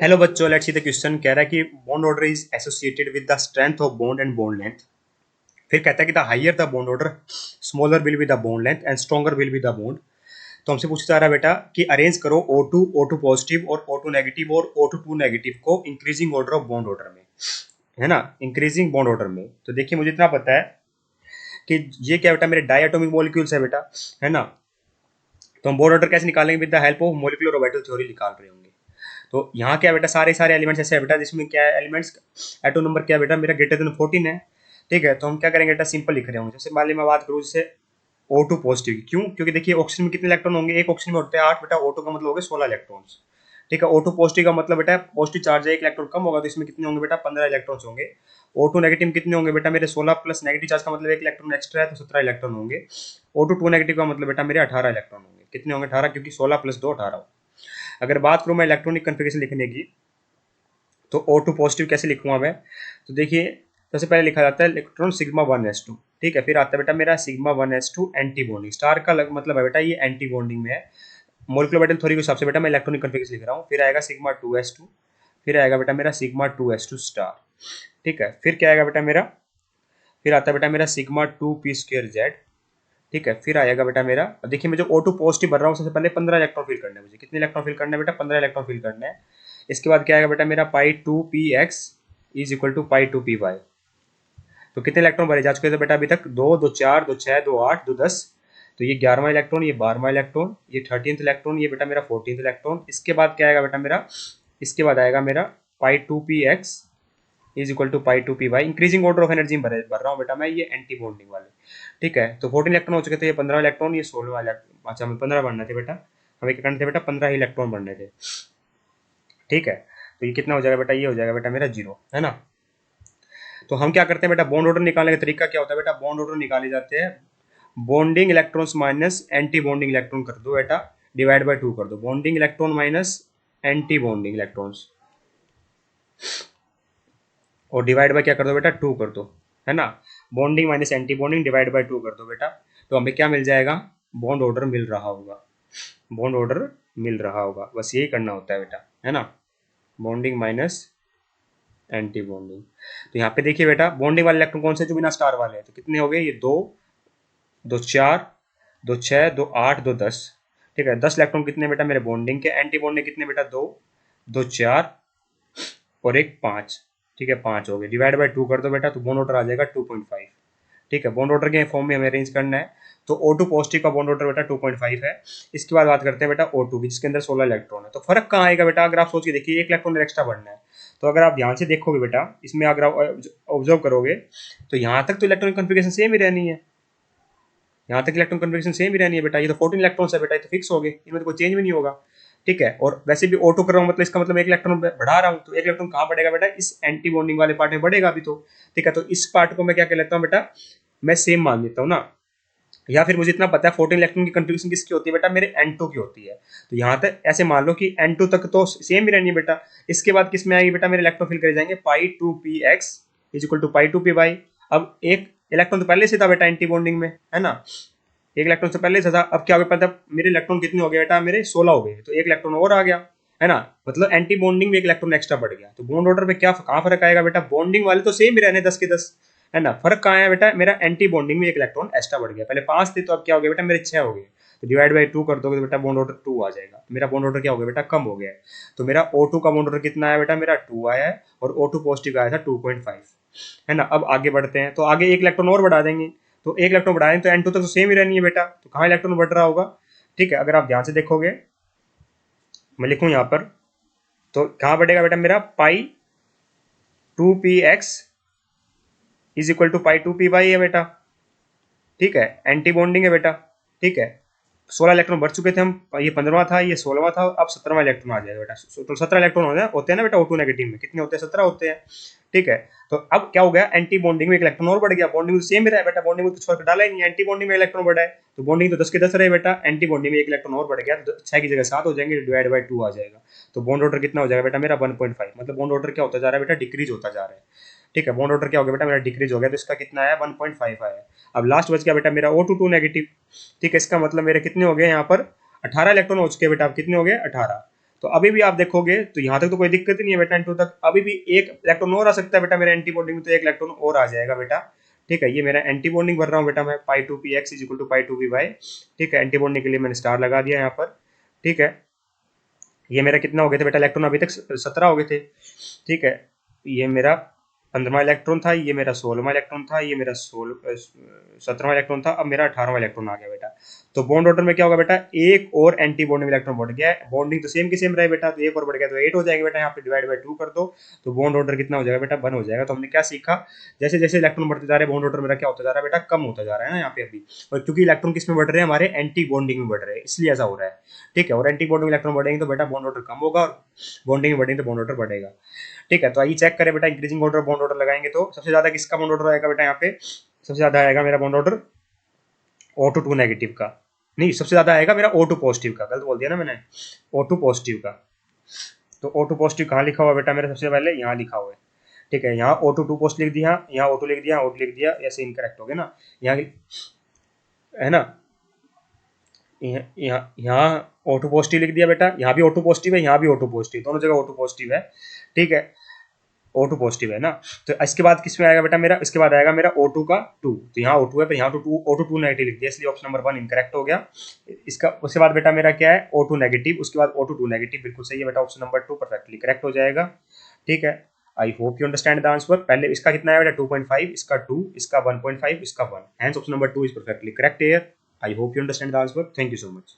Hello बच्चों, let's see the question. कह रहा है कि bond order is associated with the strength of bond and bond length. फिर कहता है कि the higher the bond order smaller will be the bond length and stronger will be the bond. तो हमसे पूछा जा रहा है बेटा कि अरेंज करो O2 पॉजिटिव और O2 नेगेटिव और O2 नेगेटिव को increasing order of bond order में, है ना, इंक्रीजिंग बॉन्ड ऑर्डर में। तो देखिए मुझे इतना पता है कि ये क्या बेटा मेरे डायटोमिक मॉलिक्यूल्स है बेटा, है ना। तो हम बॉन्ड ऑर्डर कैसे निकालेंगे? With the help of molecular orbital theory निकाल रहे होंगे। तो यहाँ क्या बेटा सारे सारे एलिमेंट्स ऐसे है बेटा जिसमें क्या है, एलिमेंट्स एटो नंबर क्या बेटा मेरा ग्रेटर देन 14 है। ठीक है, तो हम क्या करेंगे बेटा, सिंपल लिख रहे होंगे। जैसे मान ली मैं बात करूँ जैसे O2 पॉजिटिव की, क्यों? क्योंकि देखिए ऑक्सीजन में कितने इलेक्ट्रॉन होंगे, एक ऑक्सीजन में होते हैं 8 बेटा, O2 का मतलब हो गया 16 इलेक्ट्रॉन्स। ठीक है, O2 पॉजिटिव का मतलब बेटा पॉजिटिव चार्ज है, एक इलेक्ट्रॉन कम होगा तो इसमें कितने होंगे बेटा, 15 इलेक्ट्रॉन्स होंगे। O2 नेगेटिव में कितने होंगे बेटा मेरे 16 प्लस नेगेटिव चार्ज का मतलब एक इलेक्ट्रॉन एक्स्ट्रा है तो 17 इलेक्ट्रॉन होंगे। O2 नेगेटिव का मतलब बेटा मेरे 18 इलेक्ट्रॉन होंगे। कितने होंगे? 18, क्योंकि 16 प्लस 2 18। अगर बात करूँ मैं इलेक्ट्रॉनिक कन्फिगरेशन लिखने की, तो O2 पॉजिटिव कैसे लिखूंगा मैं? तो देखिए सबसे पहले लिखा जाता है इलेक्ट्रॉन सिग्मा 1s2। ठीक है, फिर आता है बेटा मेरा sigma 1s2 anti bonding. Star का मतलब है बेटा ये एंटी बॉन्डिंग में है। मोलिकुलर मेटल थ्योरी के हिसाब से बेटा मैं इलेक्ट्रॉनिक कन्फिगरेशन लिख रहा हूँ। फिर आएगा सिग्मा 2s2, फिर आएगा बेटा मेरा सिग्मा 2s2 स्टार। ठीक है, फिर क्या आएगा बेटा मेरा, फिर आता है बेटा मेरा सिग्मा 2p2z। ठीक है, फिर आएगा बेटा मेरा, देखिए मैं जो O2 पॉजिटिव भर रहा हूँ सबसे पहले 15 इलेक्ट्रॉन फिल करना है मुझे। कितने इलेक्ट्रॉन फिल करना है बेटा? 15 इलेक्ट्रॉन फिल करना है। इसके बाद क्या आएगा बेटा मेरा pi 2px is equal to pi 2py। तो कितने इलेक्ट्रॉन भरे जा चुके थे बेटा अभी तक? 2 2 4 2 6 2 8 2 10। तो ये 11वां इलेक्ट्रॉन, ये 12वां इलेक्ट्रॉन, ये 13th इलेक्ट्रॉन, ये बेटा मेरा 14th इलेक्ट्रॉन। इसके बाद क्या आएगा बेटा मेरा, इसके बाद आएगा मेरा pi 2px is equal to pi 2py। Increasing order of energy भर रहा हूँ बेटा मैं, ये एंटी बॉन्डिंग वाले। ठीक है, तो 14 इलेक्ट्रॉन हो चुके थे, ये 15 इलेक्ट्रॉन, ये 16 इलेक्ट्रॉन। अच्छा हमें 15 बनने थे बेटा, हमें क्या करने थे बेटा, 15 ही इलेक्ट्रॉन बनने थे। ठीक है, तो ये कितना हो जाएगा बेटा, ये हो जाएगा बेटा मेरा 0, है ना। तो हम क्या करते हैं बेटा, बॉन्ड ऑर्डर निकालने का तरीका क्या होता है बेटा? बॉन्ड ऑर्डर निकाले जाते हैं bonding electrons minus anti bonding electron कर दो बेटा, डिवाइड बाय 2 कर दो। Bonding electron minus anti bonding electrons, और डिवाइड बाय क्या कर दो बेटा, 2 कर दो, है ना। Bonding minus anti bonding divide by 2 कर दो बेटा, तो हमें क्या मिल जाएगा? बॉन्ड ऑर्डर मिल रहा होगा, बॉन्ड ऑर्डर मिल रहा होगा। बस यही करना होता है बेटा, है ना। Bonding minus anti bonding. तो यहाँ पे देखिए बेटा बॉन्डिंग वाले इलेक्ट्रॉन कौन से? जो बिना स्टार वाले हैं। तो कितने हो गए? ये 2 2 4 2 6 2 8 2 10। ठीक है, 10 इलेक्ट्रॉन कितने बेटा मेरे बॉन्डिंग के। एंटी बॉन्डिंग कितने बेटा? 2 2 4 और एक 5। ठीक है, 5 हो गए। डिवाइड बाय 2 कर दो बेटा, तो बॉन्ड ऑर्डर आ जाएगा 2.5। ठीक है, बॉन्ड ऑर्डर के फॉर्म में हमें अरेंज करना है। तो O2 पॉजिटिव का बॉन्ड ऑर्डर बेटा 2.5 है। इसके बाद बात करते हैं बेटा O2 की, जिसके अंदर 16 इलेक्ट्रॉन है। तो फर्क कहाँ आएगा बेटा? अगर आप सोच के देखिए, एक इलेक्ट्रॉन एक्स्ट्रा बढ़ना है। तो अगर आप ध्यान से देखोगे बेटा, इसमें अगर आप ऑब्जर्व करोगे तो यहाँ तक तो इलेक्ट्रॉनिक कन्फिगरेशन सेम ही रहनी है। यहाँ तक इलेक्ट्रॉन कन्फिगरेशन सेम ही रहनी है बेटा। ये तो 14 इलेक्ट्रॉन्स है बेटा, ये तो फिक्स हो गए, इनमें तो कोई चेंज भी नहीं होगा। ठीक है, और वैसे भी O2 कर रहा हूँ मतलब इसका मतलब एक इलेक्ट्रॉन बढ़ा रहा हूँ। तो एक इलेक्ट्रॉन कहाँ बढ़ेगा बेटा? इस एंटी बॉन्डिंग वाले पार्ट में बढ़ेगा अभी तो। ठीक है, तो इस पार्ट को मैं क्या कह लेता हूँ बेटा, मैं सेम मान लेता हूँ ना। या फिर मुझे इतना पता है 14 इलेक्ट्रॉन की कंट्रीब्यूशन किसकी होती है बेटा, मेरे N2 की होती है। तो यहाँ तक ऐसे मान लो कि N2 तक तो सेम ही रहनी है बेटा। इसके बाद किस में आएगी बेटा, मेरे इलेक्ट्रॉन फिल करे जाएंगे pi 2px is equal to pi 2py। अब एक इलेक्ट्रॉन तो पहले से था बेटा एंटी बॉन्डिंग में, है ना। एक इलेक्ट्रॉन से पहले से था। अब क्या हो गया पता, मेरे इलेक्ट्रॉन कितने हो गए बेटा, मेरे 16 हो गए। तो एक इलेक्ट्रॉन और आ गया, है ना। मतलब एंटी बॉन्डिंग में एक इलेक्ट्रॉन एक्स्ट्रा बढ़ गया। तो बॉन्ड ऑर्डर में क्या कहाँ फर्क आएगा बेटा? बॉन्डिंग वाले तो सेम ही रहने 10 के 10, है ना। फर्क कहाँ है बेटा, मेरा एंटी बॉन्डिंग में एक इलेक्ट्रॉन एक्स्ट्रा बढ़ गया। पहले 5 थे तो अब क्या हो गया बेटा, मेरे 6 हो गए। तो डिवाइड बाई 2 कर दोगे तो बेटा बॉन्ड ऑर्डर 2 आ जाएगा। तो मेरा बॉन्ड ऑर्डर क्या हो गया बेटा, कम हो गया है। तो मेरा O2 का बॉन्ड ऑर्डर कितना आया बेटा, मेरा 2 आया है। और O2 पॉजिटिव आया था 2.5, है ना। अब आगे बढ़ते हैं, तो आगे एक इलेक्ट्रॉन और बढ़ा देंगे। तो एक इलेक्ट्रॉन बढ़ाएं तो N2 तक तो सेम ही रहनी है बेटा। तो कहाँ इलेक्ट्रॉन बढ़ रहा होगा? ठीक है, अगर आप ध्यान से देखोगे, मैं लिखूं यहाँ पर, तो कहाँ बढ़ेगा बेटा मेरा, pi 2px is equal to pi 2py है बेटा। ठीक है, एंटी बॉन्डिंग है बेटा। ठीक है, 16 इलेक्ट्रॉन बढ़ चुके थे हम, ये 15वां था, ये 16वां था, अब 17वां इलेक्ट्रॉन आ जाएगा बेटा। तो 17 इलेक्ट्रॉन होते हैं ना बेटा O2 नेगेटिव में। कितने होते हैं? 17 होते हैं। ठीक है, तो अब क्या हो गया, एंटी बॉन्डिंग में एक इलेक्ट्रॉन और बढ़ गया। बॉन्डिंग तो सेम ही रहा बेटा, बॉन्डिंग में कुछ फर्क डाला ही नहीं। एंटी बॉन्डिंग में इलेक्ट्रॉन बढ़ा है, तो बॉन्डिंग तो 10 के 10 रहे बेटा। एंटी बॉन्डिंग में एक इलेक्ट्रॉन और बढ़ गया, तो 6 की जगह 7 हो जाएंगे, डिवाइड बाई 2 आ जाएगा। तो बॉन्ड ऑर्डर कितना हो जाएगा बेटा मेरा, 1.5। मतलब बॉन्ड ऑर्डर क्या होता जा रहा है बेटा, डिक्रीज होता जा रहा है। ठीक है, बॉन्ड ऑर्डर क्या हो गया बेटा मेरा, डिक्रीज हो गया। तो इसका कितना आया, 1.5 आया। अब लास्ट बच गया बेटा मेरा O2 नेगेटिव। ठीक है, इसका मतलब मेरे कितने हो गए यहाँ पर, 18 इलेक्ट्रॉन हो चुके हैं बेटा। अब कितने हो गए, 18। तो अभी भी आप देखोगे तो यहाँ तक तो कोई दिक्कत ही नहीं है बेटा, N2 तक अभी भी एक इलेक्ट्रॉन और आ सकता है बेटा, मेरे एंटी बॉन्डिंग में तो एक इलेक्ट्रॉन और आ जाएगा बेटा। ठीक है, ये मेरा एंटी बॉन्डिंग भर रहा हूँ बेटा मैं, pi two P X is equal to pi two P Y. ठीक है, एंटी बॉन्डिंग के लिए मैंने स्टार लगा दिया यहाँ पर। ठीक है, ये मेरा कितना हो गए थे बेटा इलेक्ट्रॉन, अभी तक 17 हो गए थे। ठीक है, ये मेरा 15वां इलेक्ट्रॉन था, ये मेरा 16वां इलेक्ट्रॉन था, ये मेरा 17वां इलेक्ट्रॉन था, अब मेरा 18वां इलेक्ट्रॉन आ गया बेटा। तो बॉन्ड ऑर्डर में क्या होगा बेटा, एक और एंटी बॉन्डिंग इलेक्ट्रॉन बढ़ गया है, बॉन्डिंग तो सेम की सेम रहे बेटा, तो एक और बढ़ गया तो 8 हो जाएगा बेटा, यहाँ पे डिवाइड बाई 2 कर दो तो बॉन्ड ऑर्डर कितना हो जाएगा बेटा, 1 हो जाएगा। तो हमने क्या सीखा, जैसे जैसे इलेक्ट्रॉन बढ़ते जा रहे हैं बॉन्ड ऑर्डर मेरा क्या होता जा रहा है बेटा, कम होता जा रहा है ना यहाँ पे अभी, और क्योंकि इलेक्ट्रॉन किस में बढ़ रहे हैं, हमारे एंटी बॉन्डिंग में बढ़ रहे हैं, इसलिए ऐसा हो रहा है। ठीक है, और एंटी बॉन्डिंग इलेक्ट्रॉन बढ़ेंगे तो बेटा बॉन्ड ऑर्डर कम होगा, और बॉन्डिंग में बढ़ेंगे तो बॉन्ड ऑर्डर बढ़ेगा। ठीक है, तो आइए चेक करें बेटा, इंक्रीजिंग ऑर्डर बॉन्ड ऑर्डर लगाएंगे तो सबसे ज्यादा किसका बॉन्ड ऑर्डर आएगा बेटा, यहाँ पे सबसे ज्यादा आएगा मेरा बॉन्ड ऑर्डर O2 नेगेटिव का, नहीं सबसे ज्यादा आएगा मेरा O2 पॉजिटिव का, गलत बोल दिया ना मैंने, O2 पॉजिटिव का। तो O2 पॉजिटिव कहाँ लिखा हुआ बेटा मेरा, सबसे पहले यहाँ लिखा हुआ है। ठीक है, यहाँ O2 2 पोस्ट लिख दिया, यहाँ O2 लिख दिया, O2 लिख दिया, ऐसे इनकरेक्ट हो गया ना, यहाँ है ना, यहाँ O2 पॉजिटिव लिख दिया बेटा, यहाँ भी O2 पॉजिटिव है, यहाँ भी O2 पॉजिटिव, दोनों जगह O2 पॉजिटिव है। ठीक है, O2 पॉजिटिव है ना, तो इसके बाद किस में आएगा बेटा मेरा, इसके बाद आएगा मेरा O2 का 2, तो यहाँ O2 है पर यहाँ O2 2 नेगेटिव लिख दिया, इसलिए ऑप्शन नंबर 1 इनकरेक्ट हो गया। इसका उसके बाद बेटा मेरा क्या है, O2 नेगेटिव, उसके बाद O2 2 नेगेटिव, बिल्कुल सही है बेटा, ऑप्शन नंबर 2 परफेक्टली करेक्ट हो जाएगा। ठीक है, आई hope you understand the answer. पहले इसका कितना है बेटा 2.5, इसका 2, इसका 1.5, इसका 1, hence option number 2 is perfectly correct here. I hope you understand the answer, thank you so much.